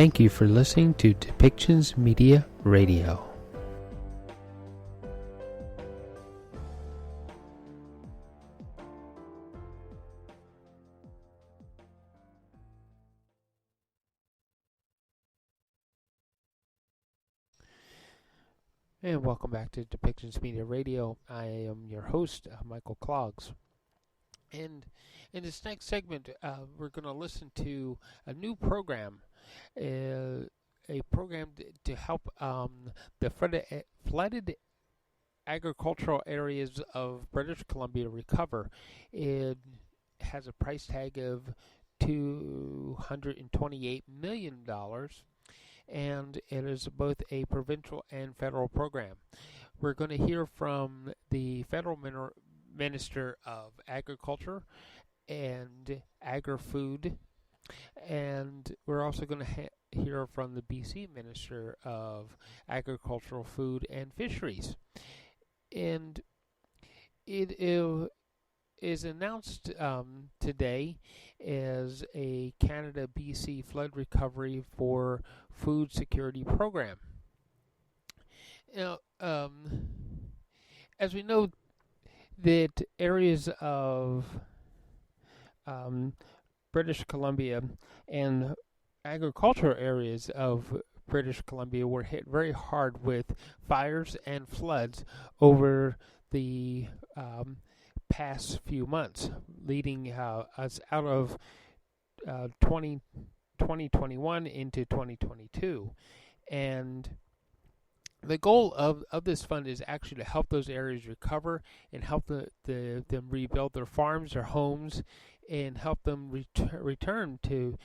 Thank you for listening to Depictions Media Radio. And welcome back to Depictions Media Radio. I am your host, Michael Clogs. And in this next segment, we're going to listen to a new program, a program to help the flooded agricultural areas of British Columbia recover. It has a price tag of $228 million. And it is both a provincial and federal program. We're going to hear from the federal Minister of Agriculture and Agri-Food, and we're also going to hear from the BC Minister of Agricultural, Food and Fisheries. And it is announced today as a Canada-BC flood recovery for food security program. Now, as we know, that areas of British Columbia and agricultural areas of British Columbia were hit very hard with fires and floods over the past few months, leading us out of 2021 into 2022. And the goal of this fund is actually to help those areas recover and help them rebuild their farms, their homes, and help them return to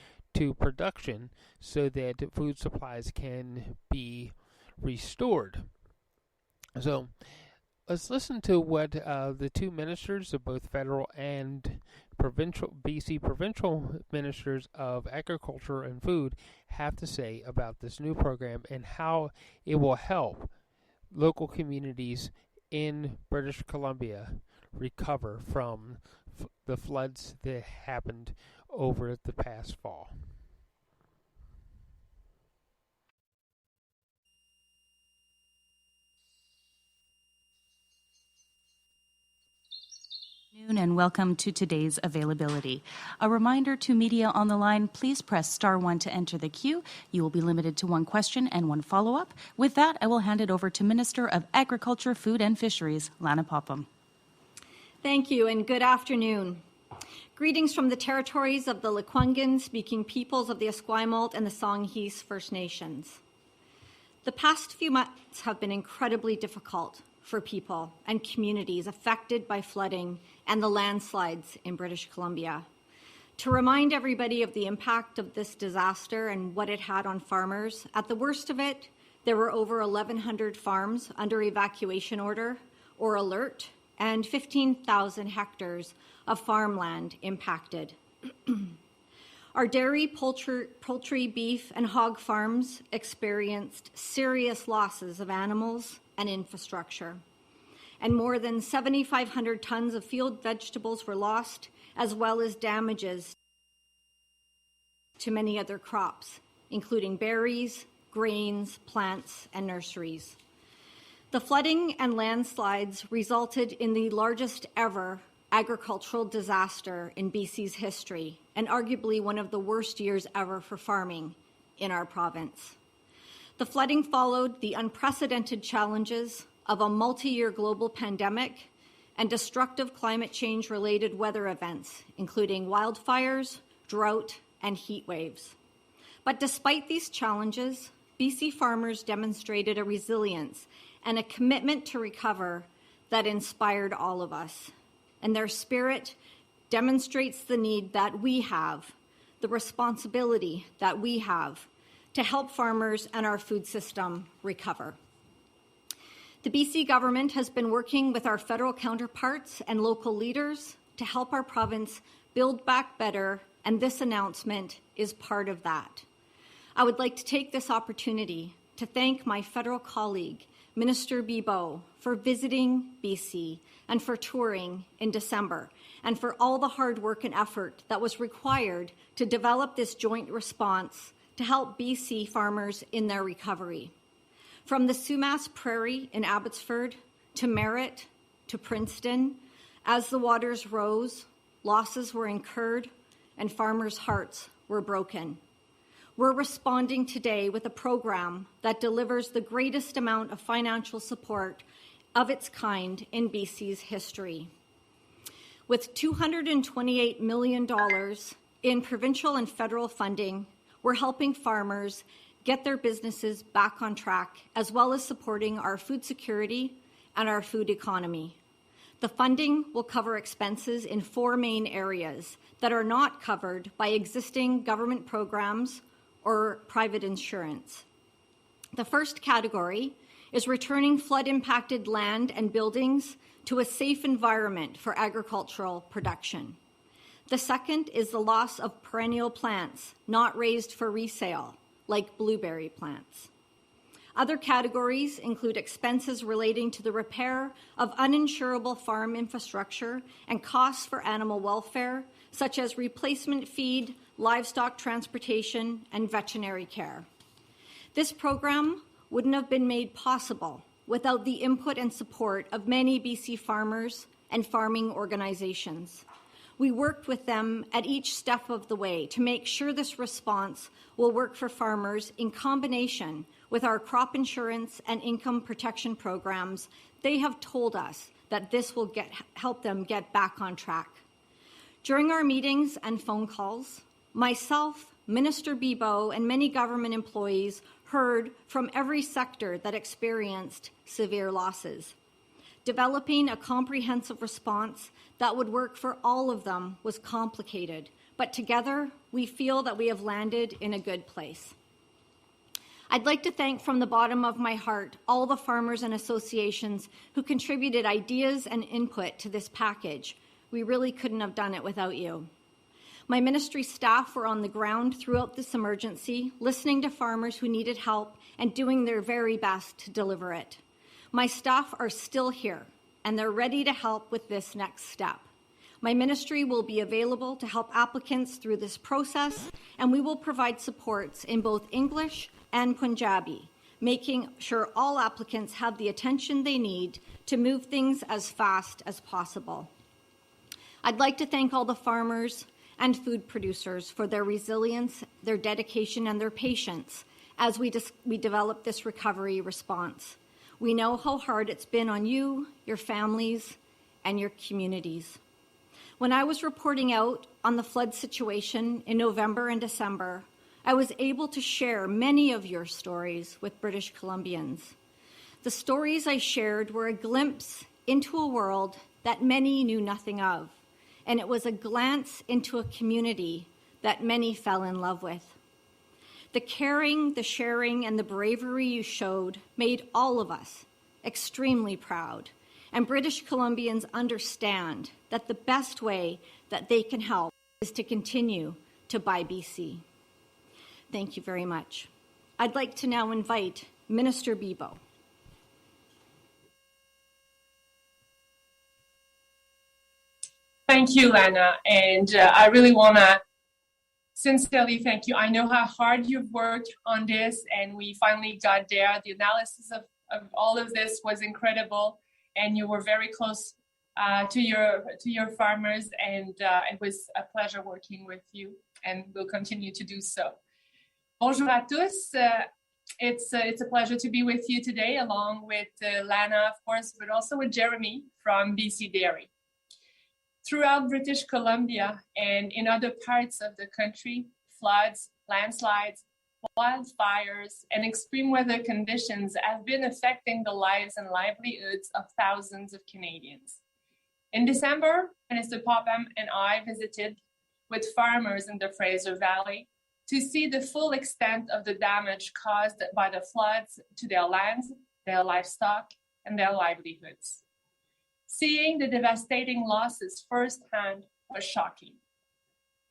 production so that food supplies can be restored. So let's listen to what the two ministers of both federal and BC provincial ministers of agriculture and food have to say about this new program and how it will help local communities in British Columbia recover from the floods that happened over the past fall. And welcome to today's availability. A reminder to media on the line, please press star 1 to enter the queue. You will be limited to one question and one follow-up. With that, I will hand it over to Minister of Agriculture, Food and Fisheries, Lana Popham. Thank you and good afternoon. Greetings from the territories of the Lekwungen-speaking peoples of the Esquimalt and the Songhees First Nations. The past few months have been incredibly difficult for people and communities affected by flooding and the landslides in British Columbia. To remind everybody of the impact of this disaster and what it had on farmers, at the worst of it, there were over 1,100 farms under evacuation order or alert and 15,000 hectares of farmland impacted. Our dairy, poultry, beef, and hog farms experienced serious losses of animals and infrastructure. And more than 7,500 tons of field vegetables were lost, as well as damages to many other crops, including berries, grains, plants, and nurseries. The flooding and landslides resulted in the largest ever agricultural disaster in BC's history, and arguably one of the worst years ever for farming in our province. The flooding followed the unprecedented challenges of a multi-year global pandemic and destructive climate change-related weather events, including wildfires, drought, and heat waves. But despite these challenges, BC farmers demonstrated a resilience and a commitment to recover that inspired all of us. And their spirit demonstrates the need that we have, the responsibility that we have to help farmers and our food system recover. The BC government has been working with our federal counterparts and local leaders to help our province build back better, and this announcement is part of that. I would like to take this opportunity to thank my federal colleague, Minister Bibeau, for visiting BC and for touring in December, and for all the hard work and effort that was required to develop this joint response to help BC farmers in their recovery. From the Sumas Prairie in Abbotsford to Merritt to Princeton, as the waters rose, losses were incurred and farmers' hearts were broken. We're responding today with a program that delivers the greatest amount of financial support of its kind in BC's history. With $228 million in provincial and federal funding, we're helping farmers get their businesses back on track, as well as supporting our food security and our food economy. The funding will cover expenses in 4 main areas that are not covered by existing government programs or private insurance. The first category is returning flood-impacted land and buildings to a safe environment for agricultural production. The second is the loss of perennial plants not raised for resale, like blueberry plants. Other categories include expenses relating to the repair of uninsurable farm infrastructure and costs for animal welfare, such as replacement feed, livestock transportation, and veterinary care. This program wouldn't have been made possible without the input and support of many BC farmers and farming organizations. We worked with them at each step of the way to make sure this response will work for farmers in combination with our crop insurance and income protection programs. They have told us that this will help them get back on track. During our meetings and phone calls, myself, Minister Bibeau, and many government employees heard from every sector that experienced severe losses. Developing a comprehensive response that would work for all of them was complicated, but together we feel that we have landed in a good place. I'd like to thank from the bottom of my heart all the farmers and associations who contributed ideas and input to this package. We really couldn't have done it without you. My ministry staff were on the ground throughout this emergency, listening to farmers who needed help and doing their very best to deliver it. My staff are still here, and they're ready to help with this next step. My ministry will be available to help applicants through this process, and we will provide supports in both English and Punjabi, making sure all applicants have the attention they need to move things as fast as possible. I'd like to thank all the farmers and food producers for their resilience, their dedication, and their patience as we develop this recovery response. We know how hard it's been on you, your families, and your communities. When I was reporting out on the flood situation in November and December, I was able to share many of your stories with British Columbians. The stories I shared were a glimpse into a world that many knew nothing of, and it was a glance into a community that many fell in love with. The caring, the sharing, and the bravery you showed made all of us extremely proud, and British Columbians understand that the best way that they can help is to continue to buy BC. Thank you very much. I'd like to now invite Minister Bibeau. Thank you, Lana, and I really want to sincerely thank you. I know how hard you've worked on this, and we finally got there. The analysis of all of this was incredible, and you were very close to your farmers, and it was a pleasure working with you, and we'll continue to do so. Bonjour à tous. It's a pleasure to be with you today, along with Lana, of course, but also with Jeremy from BC Dairy. Throughout British Columbia and in other parts of the country, floods, landslides, wildfires, and extreme weather conditions have been affecting the lives and livelihoods of thousands of Canadians. In December, Minister Popham and I visited with farmers in the Fraser Valley to see the full extent of the damage caused by the floods to their lands, their livestock, and their livelihoods. Seeing the devastating losses firsthand was shocking.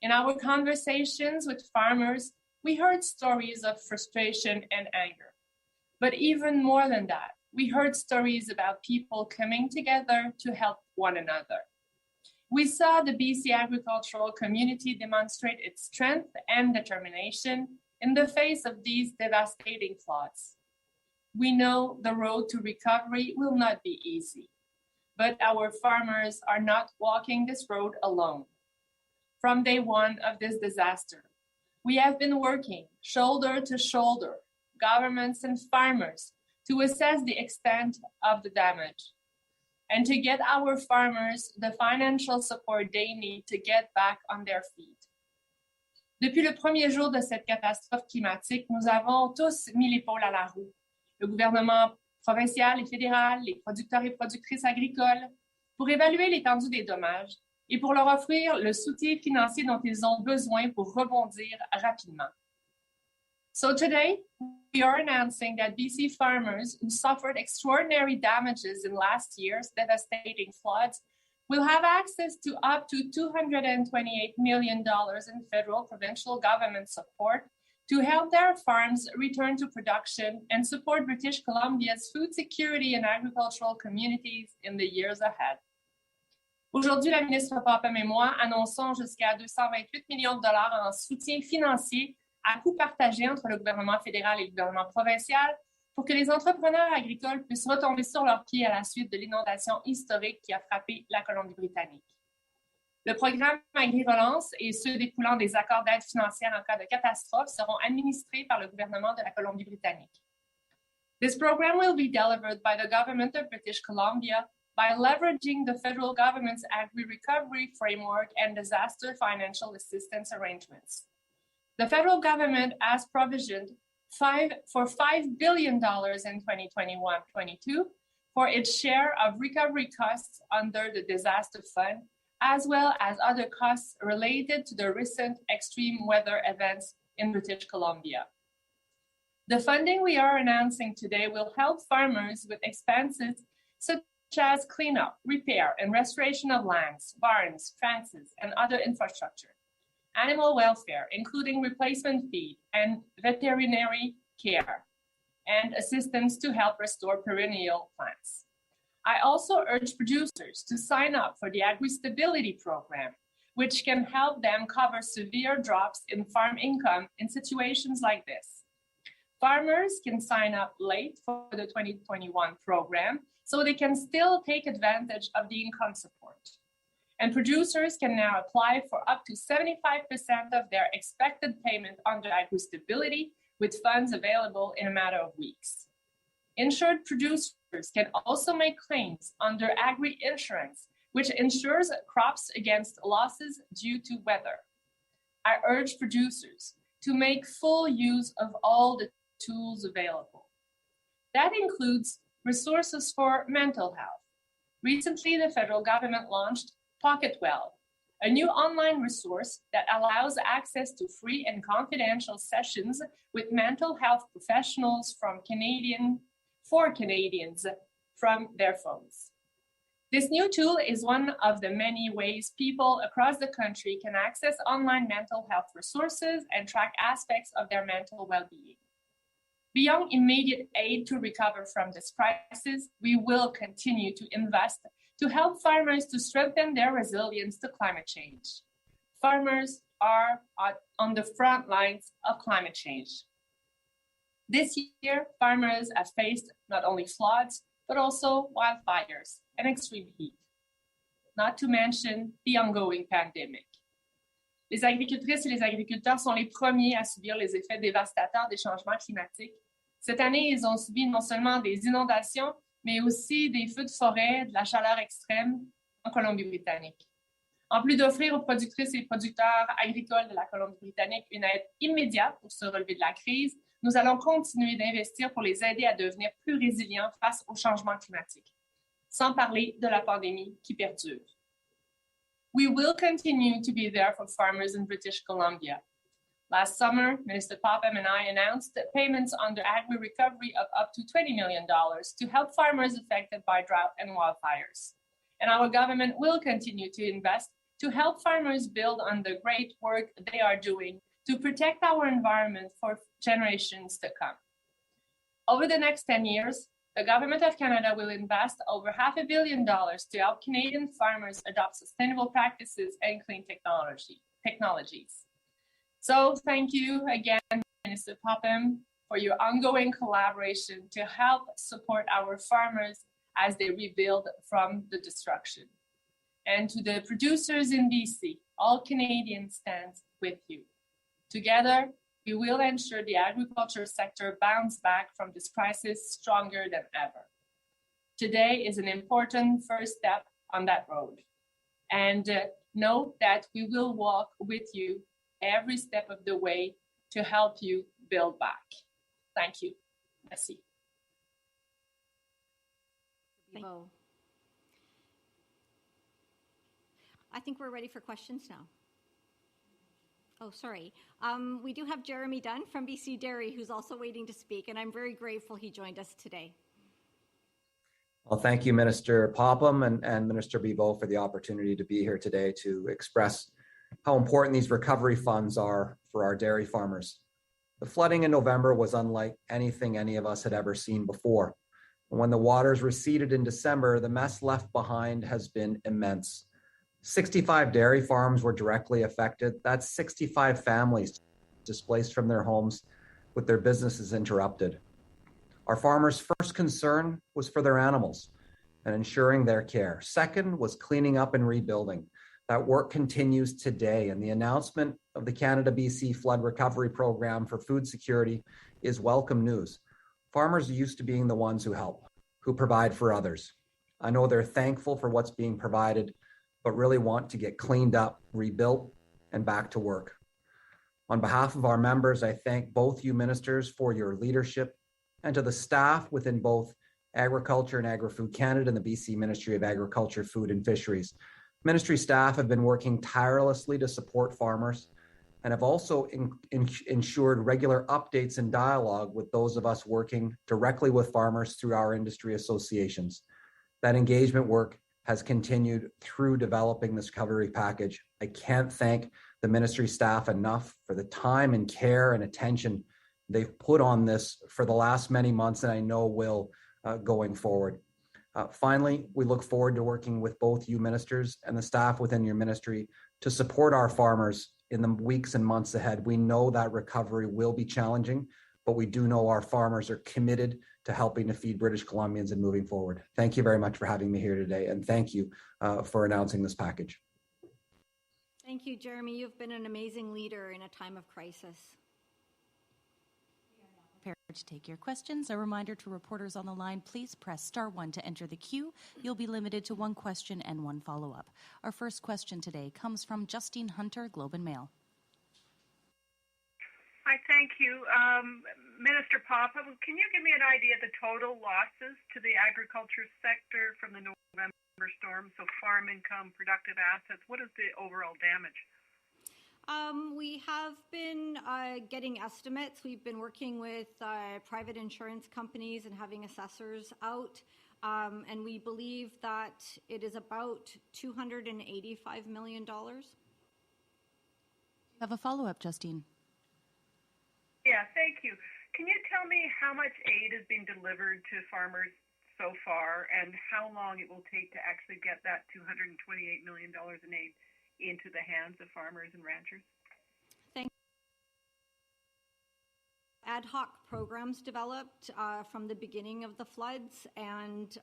In our conversations with farmers, we heard stories of frustration and anger. But even more than that, we heard stories about people coming together to help one another. We saw the BC agricultural community demonstrate its strength and determination in the face of these devastating floods. We know the road to recovery will not be easy, but our farmers are not walking this road alone. From day one of this disaster, we have been working shoulder to shoulder, governments and farmers, to assess the extent of the damage and to get our farmers the financial support they need to get back on their feet. Depuis le premier jour de cette catastrophe climatique, nous avons tous mis l'épaule à la roue. Le gouvernement provincial et fédéral, les producteurs et productrices agricoles, pour évaluer l'étendue des dommages et pour leur offrir le soutien financier dont ils ont besoin pour rebondir rapidement. So today, we are announcing that BC farmers who suffered extraordinary damages in last year's devastating floods will have access to up to $228 million in federal provincial government support to help their farms return to production and support British Columbia's food security and agricultural communities in the years ahead. Aujourd'hui, la ministre Popham et moi annonçons jusqu'à 228 millions de dollars en soutien financier à coût partagé entre le gouvernement fédéral et le gouvernement provincial pour que les entrepreneurs agricoles puissent retomber sur leurs pieds à la suite de l'inondation historique qui a frappé la Colombie-Britannique. Le programme Agri-Relance et ceux découlant des accords d'aide financière en cas de catastrophe seront administrés par le gouvernement de la Colombie-Britannique. This program will be delivered by the government of British Columbia by leveraging the federal government's Agri-Recovery framework and disaster financial assistance arrangements. The federal government has provisioned for $5 billion in 2021-22 for its share of recovery costs under the disaster fund, as well as other costs related to the recent extreme weather events in British Columbia. The funding we are announcing today will help farmers with expenses such as cleanup, repair, and restoration of lands, barns, fences, and other infrastructure, animal welfare, including replacement feed and veterinary care, and assistance to help restore perennial plants. I also urge producers to sign up for the Agri-Stability Program, which can help them cover severe drops in farm income in situations like this. Farmers can sign up late for the 2021 program so they can still take advantage of the income support. And producers can now apply for up to 75% of their expected payment under Agri-Stability with funds available in a matter of weeks. Insured producers can also make claims under agri-insurance, which insures crops against losses due to weather. I urge producers to make full use of all the tools available. That includes resources for mental health. Recently, the federal government launched Pocket Well, a new online resource that allows access to free and confidential sessions with mental health professionals for Canadians from their phones. This new tool is one of the many ways people across the country can access online mental health resources and track aspects of their mental well-being. Beyond immediate aid to recover from this crisis, we will continue to invest to help farmers to strengthen their resilience to climate change. Farmers are on the front lines of climate change. This year, farmers have faced not only floods, but also wildfires and extreme heat, not to mention the ongoing pandemic. Les agricultrices et les agriculteurs sont les premiers à subir les effets dévastateurs des changements climatiques. Cette année, ils ont subi non seulement des inondations, mais aussi des feux de forêt, de la chaleur extrême en Colombie-Britannique. En plus d'offrir aux productrices et producteurs agricoles de la Colombie-Britannique une aide immédiate pour se relever de la crise, nous allons continuer d'investir pour les aider à devenir plus résilients face au changement climatique, sans parler de la pandémie qui perdure. We will continue to be there for farmers in British Columbia. Last summer, Minister Popham and I announced payments under Agri-Recovery of up to $20 million to help farmers affected by drought and wildfires. And our government will continue to invest to help farmers build on the great work they are doing to protect our environment for generations to come. Over the next 10 years, the Government of Canada will invest over $500 million to help Canadian farmers adopt sustainable practices and clean technologies. So thank you again, Minister Popham, for your ongoing collaboration to help support our farmers as they rebuild from the destruction. And to the producers in BC, all Canadians stand with you. Together, we will ensure the agriculture sector bounces back from this crisis stronger than ever. Today is an important first step on that road. And know that we will walk with you every step of the way to help you build back. Thank you. Merci. Bibeau. I think we're ready for questions now. Oh, sorry. We do have Jeremy Dunn from BC Dairy, who's also waiting to speak, and I'm very grateful he joined us today. Well, thank you, Minister Popham and Minister Bibeau, for the opportunity to be here today to express how important these recovery funds are for our dairy farmers. The flooding in November was unlike anything any of us had ever seen before. And when the waters receded in December, the mess left behind has been immense. 65 dairy farms were directly affected. That's 65 families displaced from their homes with their businesses interrupted. Our farmers' first concern was for their animals and ensuring their care. Second was cleaning up and rebuilding. That work continues today, and the announcement of the Canada-BC Flood Recovery Program for food security is welcome news. Farmers are used to being the ones who help, who provide for others. I know they're thankful for what's being provided, but really want to get cleaned up, rebuilt, and back to work. On behalf of our members, I thank both you ministers for your leadership, and to the staff within both Agriculture and Agri-Food Canada and the BC Ministry of Agriculture, Food and Fisheries. Ministry staff have been working tirelessly to support farmers and have also ensured regular updates and dialogue with those of us working directly with farmers through our industry associations. That engagement work has continued through developing this recovery package. I can't thank the ministry staff enough for the time and care and attention they've put on this for the last many months, and I know will going forward. Finally, we look forward to working with both you ministers and the staff within your ministry to support our farmers in the weeks and months ahead. We know that recovery will be challenging, but we do know our farmers are committed to helping to feed British Columbians and moving forward. Thank you very much for having me here today, and thank you for announcing this package. Thank you, Jeremy. You've been an amazing leader in a time of crisis. Prepared to take your questions. A reminder to reporters on the line, please press *1 to enter the queue. You'll be limited to one question and one follow-up. Our first question today comes from Justine Hunter, Globe and Mail. Hi, thank you. Minister Popham, can you give me an idea of the total losses to the agriculture sector from the November storm? So farm income, productive assets, what is the overall damage? We have been getting estimates. We've been working with private insurance companies and having assessors out, and we believe that it is about $285 million. Have a follow-up, Justine. Yeah, thank you. Can you tell me how much aid has been delivered to farmers so far and how long it will take to actually get that $228 million in aid into the hands of farmers and ranchers? Ad hoc programs developed from the beginning of the floods, and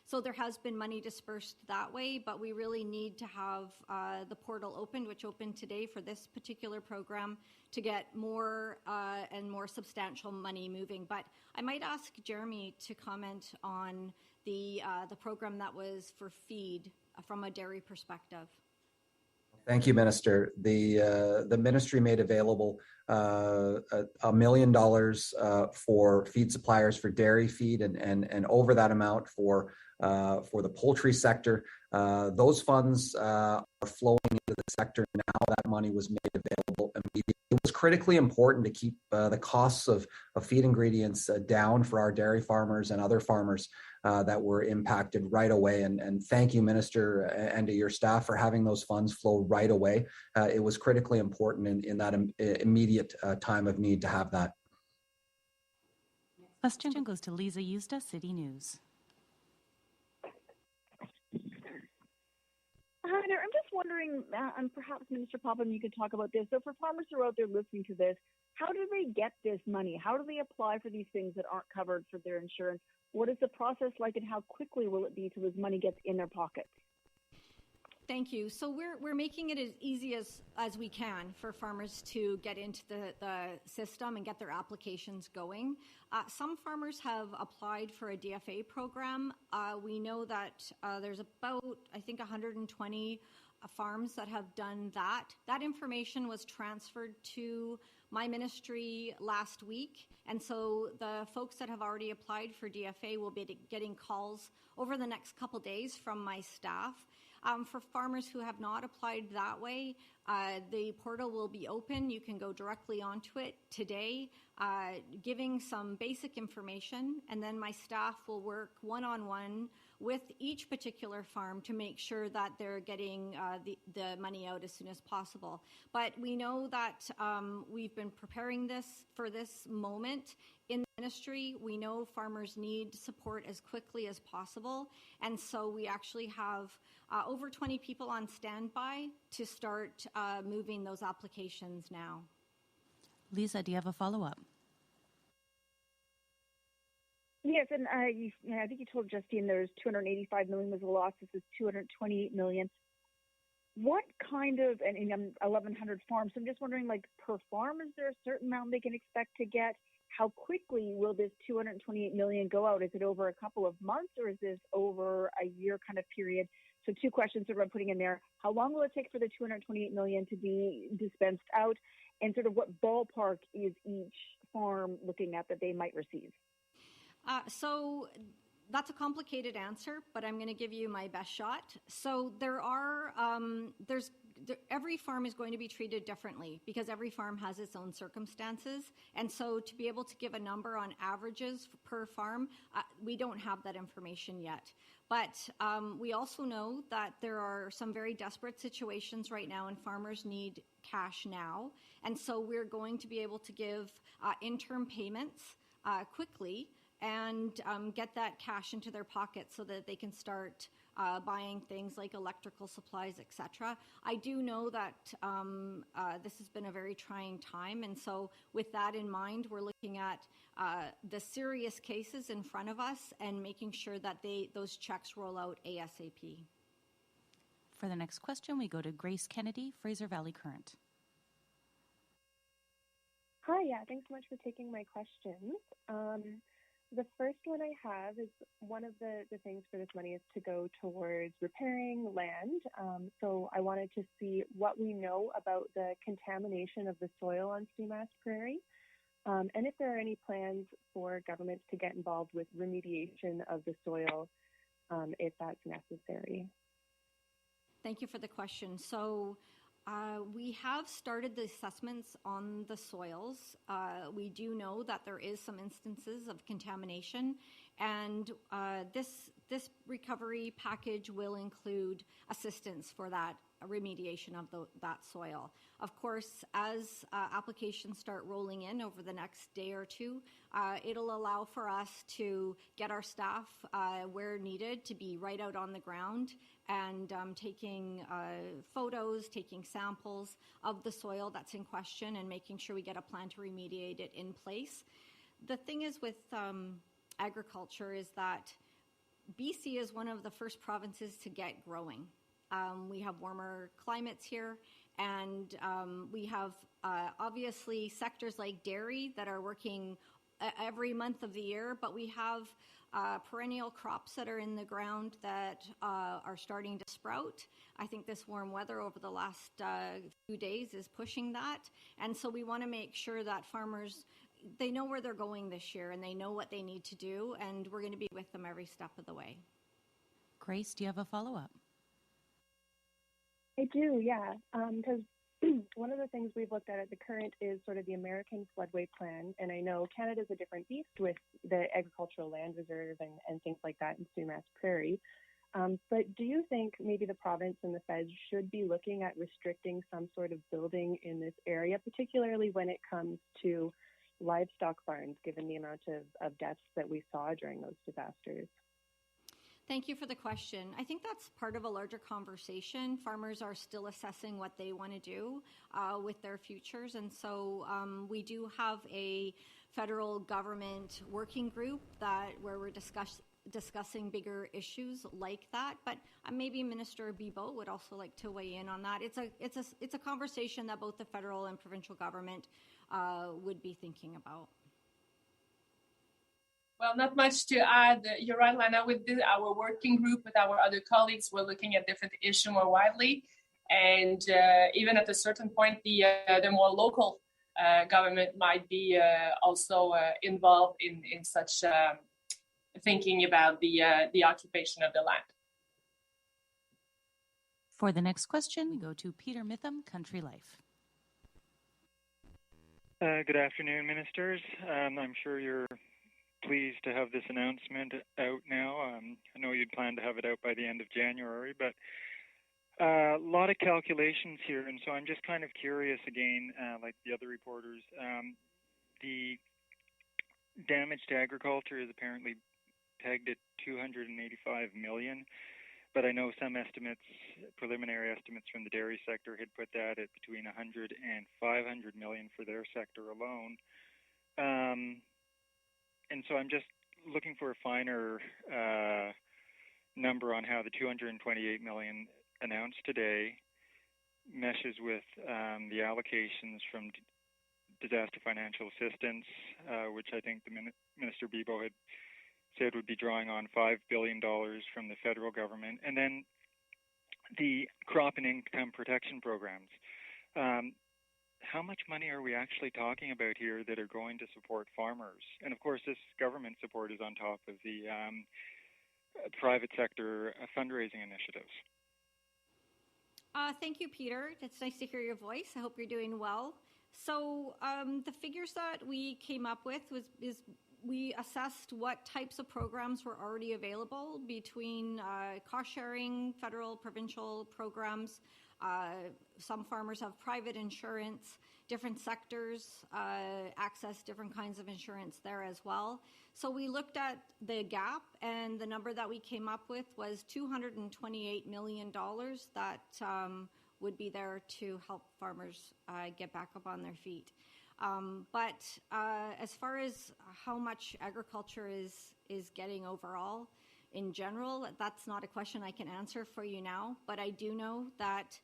so there has been money dispersed that way, but we really need to have the portal opened, which opened today for this particular program, to get more and more substantial money moving. But I might ask Jeremy to comment on the program that was for feed from a dairy perspective. Thank you, Minister. The ministry made available $1 million for feed suppliers for dairy feed, and over that amount for the poultry sector. Those funds are flowing into the sector now. That money was made available immediately. It was critically important to keep the costs of feed ingredients down for our dairy farmers and other farmers that were impacted right away. And thank you, Minister, and to your staff for having those funds flow right away. It was critically important in that immediate time of need to have that. Question goes to Lisa Yusta, City News. Hi there. I'm just wondering, and perhaps Minister Popham, you could talk about this. So for farmers who are out there listening to this, how do they get this money? How do they apply for these things that aren't covered for their insurance? What is the process like, and how quickly will it be till this money gets in their pockets? Thank you. So we're making it as easy as we can for farmers to get into the system and get their applications going. Some farmers have applied for a DFAA program. We know that there's about, I think, 120 farms that have done that. That information was transferred to my ministry last week, and so the folks that have already applied for DFA will be getting calls over the next couple days from my staff. For farmers who have not applied that way, the portal will be open. You can go directly onto it today, giving some basic information, and then my staff will work one-on-one with each particular farm to make sure that they're getting the money out as soon as possible. But we know that we've been preparing for this moment in the ministry. We know farmers need support as quickly as possible, and so we actually have over 20 people on standby to start moving those applications now. Lisa, do you have a follow-up? Yes, and I think you told Justine there's $285 million was the loss. This is $228 million. What kind of, and 1,100 farms, so I'm just wondering, like, per farm, is there a certain amount they can expect to get? How quickly will this $228 million go out? Is it over a couple of months, or is this over a year kind of period? So two questions that I'm putting in there. How long will it take for the $228 million to be dispensed out? And sort of what ballpark is each farm looking at that they might receive? So that's a complicated answer, but I'm going to give you my best shot. So there are, every farm is going to be treated differently because every farm has its own circumstances. And so to be able to give a number on averages per farm, we don't have that information yet. But we also know that there are some very desperate situations right now and farmers need cash now. And so we're going to be able to give interim payments quickly and get that cash into their pockets so that they can start buying things like electrical supplies, etc. I do know that this has been a very trying time, and so with that in mind, we're looking at the serious cases in front of us and making sure that those checks roll out ASAP. For the next question, we go to Grace Kennedy, Fraser Valley Current. Hi, thanks so much for taking my questions. The first one I have is one of the things for this money is to go towards repairing land. So I wanted to see what we know about the contamination of the soil on Sumas Prairie, and if there are any plans for governments to get involved with remediation of the soil if that's necessary. Thank you for the question. So we have started the assessments on the soils. We do know that there is some instances of contamination, and this recovery package will include assistance for that remediation of that soil. Of course, as applications start rolling in over the next day or two, it'll allow for us to get our staff where needed to be right out on the ground and taking photos, taking samples of the soil that's in question and making sure we get a plan to remediate it in place. The thing is with agriculture is that BC is one of the first provinces to get growing. We have warmer climates here, and we have obviously sectors like dairy that are working every month of the year, but we have perennial crops that are in the ground that are starting to sprout. I think this warm weather over the last few days is pushing that, and so we want to make sure that farmers, they know where they're going this year and they know what they need to do, and we're going to be with them every step of the way. Grace, do you have a follow-up? I do, yeah, because one of the things we've looked at the current is sort of the American Floodway Plan, and I know Canada's a different beast with the agricultural land reserve and things like that in Sumas Prairie. But do you think maybe the province and the feds should be looking at restricting some sort of building in this area, particularly when it comes to livestock barns, given the amount of deaths that we saw during those disasters? Thank you for the question. I think that's part of a larger conversation. Farmers are still assessing what they want to do with their futures. And so we do have a federal government working group where we're discussing bigger issues like that. But maybe Minister Bibeau would also like to weigh in on that. It's a conversation that both the federal and provincial government would be thinking about. Well, not much to add. You're right, Lana. With our working group, with our other colleagues, we're looking at different issues more widely. And even at a certain point, the more local government might be also involved in such thinking about the occupation of the land. For the next question, we go to Peter Mitham, Country Life. Good afternoon, ministers. I'm sure you're pleased to have this announcement out now. I know you'd planned to have it out by the end of January, but a lot of calculations here, and so I'm just kind of curious again, like the other reporters. The damage to agriculture is apparently pegged at $285 million, but I know some estimates, preliminary estimates from the dairy sector, had put that at between $100 and $500 million for their sector alone. And so I'm just looking for a finer number on how the $228 million announced today meshes with the allocations from disaster financial assistance, which I think the Minister Bibeau had said would be drawing on $5 billion from the federal government, and then the crop and income protection programs. How much money are we actually talking about here that are going to support farmers? And of course, this government support is on top of the private sector fundraising initiatives. Thank you, Peter. It's nice to hear your voice. I hope you're doing well. So the figures that we came up with is we assessed what types of programs were already available between cost sharing, federal, provincial programs. Some farmers have private insurance, different sectors access different kinds of insurance there as well. So we looked at the gap, and the number that we came up with was $228 million that would be there to help farmers get back up on their feet. But as far as how much agriculture is getting overall, in general, that's not a question I can answer for you now, but I do know that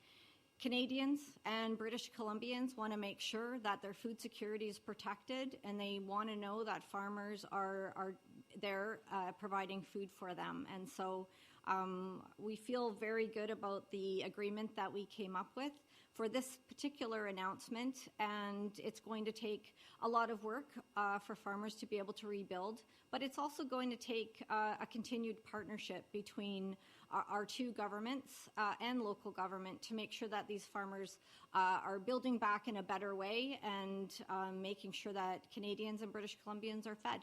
Canadians and British Columbians want to make sure that their food security is protected, and they want to know that farmers are there providing food for them. And so we feel very good about the agreement that we came up with for this particular announcement, and it's going to take a lot of work for farmers to be able to rebuild, but it's also going to take a continued partnership between our two governments and local government to make sure that these farmers are building back in a better way and making sure that Canadians and British Columbians are fed.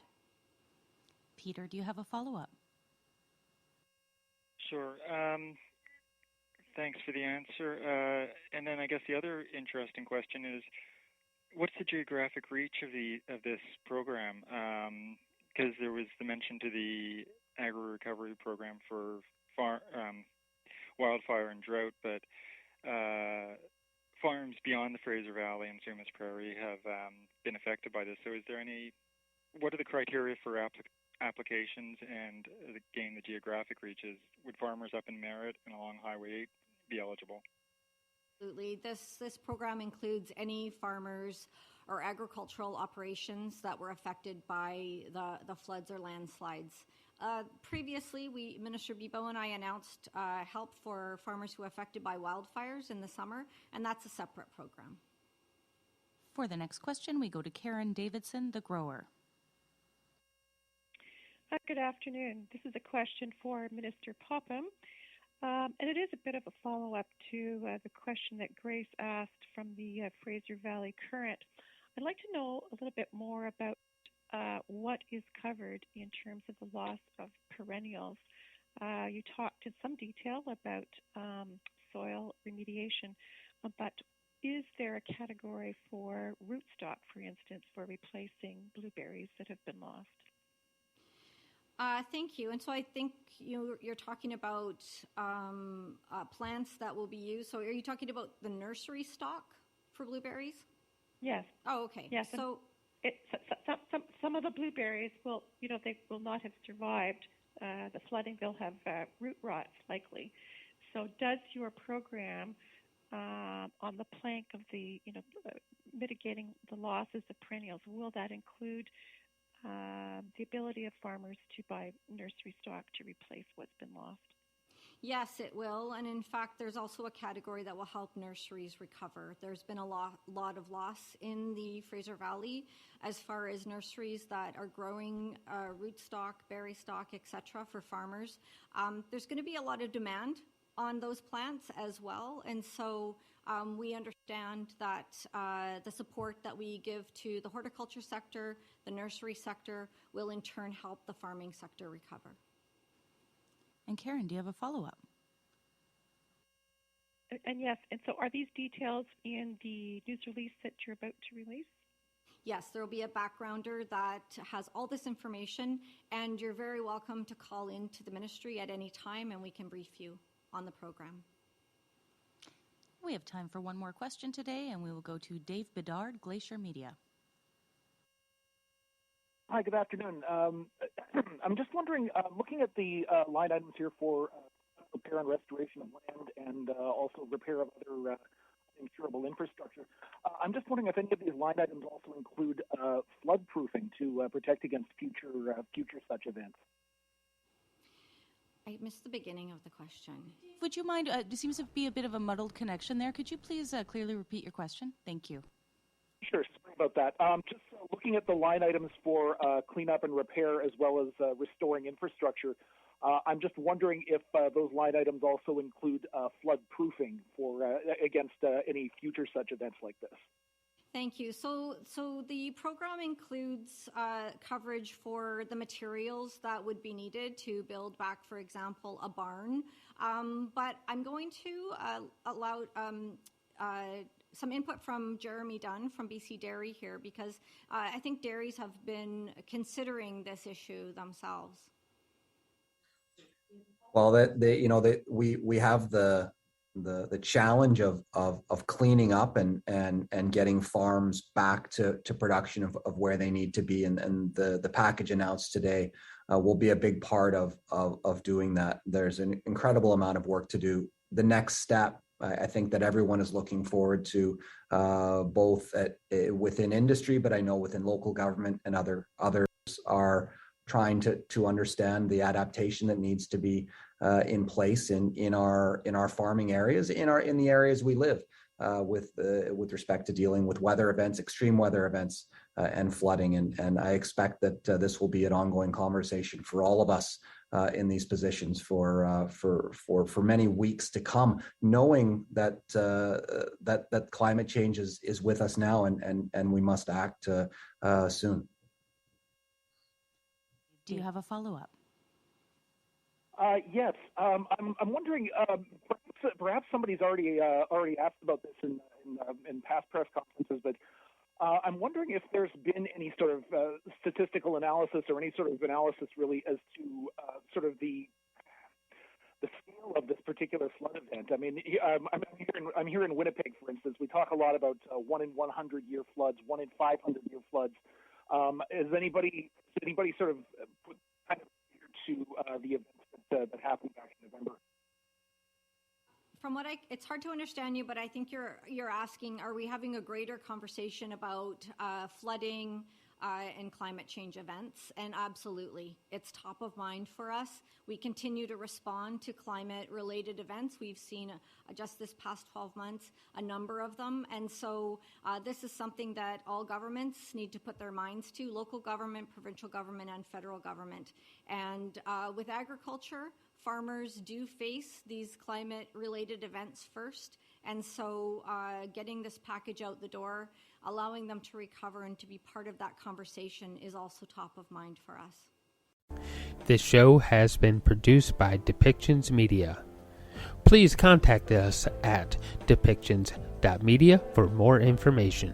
Peter, do you have a follow-up? Sure. Thanks for the answer. And then I guess the other interesting question is, what's the geographic reach of this program? Because there was the mention to the Agri-Recovery Program for wildfire and drought, but farms beyond the Fraser Valley and Sumas Prairie have been affected by this. So what are the criteria for applications and again the geographic reaches? Would farmers up in Merritt and along Highway 8 be eligible? Absolutely. This program includes any farmers or agricultural operations that were affected by the floods or landslides. Previously, Minister Bibeau and I announced help for farmers who were affected by wildfires in the summer, and that's a separate program. For the next question, we go to Karen Davidson, the grower. Good afternoon. This is a question for Minister Popham, and it is a bit of a follow-up to the question that Grace asked from the Fraser Valley Current. I'd like to know a little bit more about what is covered in terms of the loss of perennials. You talked in some detail about soil remediation, but is there a category for rootstock, for instance, for replacing blueberries that have been lost? Thank you. And so I think you're talking about plants that will be used. So are you talking about the nursery stock for blueberries? Yes. Oh, okay. Yes. So some of the blueberries will, they will not have survived the flooding. They'll have root rot likely. So does your program on the plank of the, mitigating the losses of perennials, will that include the ability of farmers to buy nursery stock to replace what's been lost? Yes, it will. And in fact, there's also a category that will help nurseries recover. There's been a lot of loss in the Fraser Valley as far as nurseries that are growing rootstock, berry stock, etc. for farmers. There's going to be a lot of demand on those plants as well. And so we understand that the support that we give to the horticulture sector, the nursery sector, will in turn help the farming sector recover. And Karen, do you have a follow-up? And yes, and so are these details in the news release that you're about to release? Yes, there will be a backgrounder that has all this information, and you're very welcome to call into the ministry at any time, and we can brief you on the program. We have time for one more question today, and we will go to Dave Bedard, Glacier Media. Hi, good afternoon. I'm just wondering, looking at the line items here for repair and restoration of land and also repair of other insurable infrastructure, I'm just wondering if any of these line items also include flood proofing to protect against future such events. I missed the beginning of the question. Would you mind, there seems to be a bit of a muddled connection there. Could you please clearly repeat your question? Thank you. Sure, sorry about that. Just looking at the line items for cleanup and repair as well as restoring infrastructure, I'm just wondering if those line items also include flood proofing for against any future such events like this. Thank you. So the program includes coverage for the materials that would be needed to build back, for example, a barn. But I'm going to allow some input from Jeremy Dunn from BC Dairy here, because I think dairies have been considering this issue themselves. Well, we have the challenge of cleaning up and getting farms back to production of where they need to be, and the package announced today will be a big part of doing that. There's an incredible amount of work to do. The next step, I think, that everyone is looking forward to, both within industry, but I know within local government and others are trying to understand the adaptation that needs to be in place in our farming areas, in the areas we live, with respect to dealing with weather events, extreme weather events, and flooding. And I expect that this will be an ongoing conversation for all of us in these positions for many weeks to come, knowing that that climate change is with us now, and we must act soon. Do you have a follow-up? Yes, I'm wondering. Perhaps somebody's already asked about this in past press conferences, but I'm wondering if there's been any sort of statistical analysis or any sort of analysis really as to sort of the scale of this particular flood event. I mean, I'm here in Winnipeg, for instance. We talk a lot about 1 in 100 year floods, 1 in 500 year floods. Has anybody sort of put kind of to the events that happened back in November? From what it's hard to understand you, but I think you're asking, are we having a greater conversation about flooding and climate change events? And absolutely, it's top of mind for us. We continue to respond to climate-related events. We've seen just this past 12 months a number of them, and so this is something that all governments need to put their minds to: local government, provincial government, and federal government. And with agriculture, farmers do face these climate-related events first, and so getting this package out the door, allowing them to recover and to be part of that conversation is also top of mind for us. This show has been produced by Depictions Media. Please contact us at depictions.media for more information.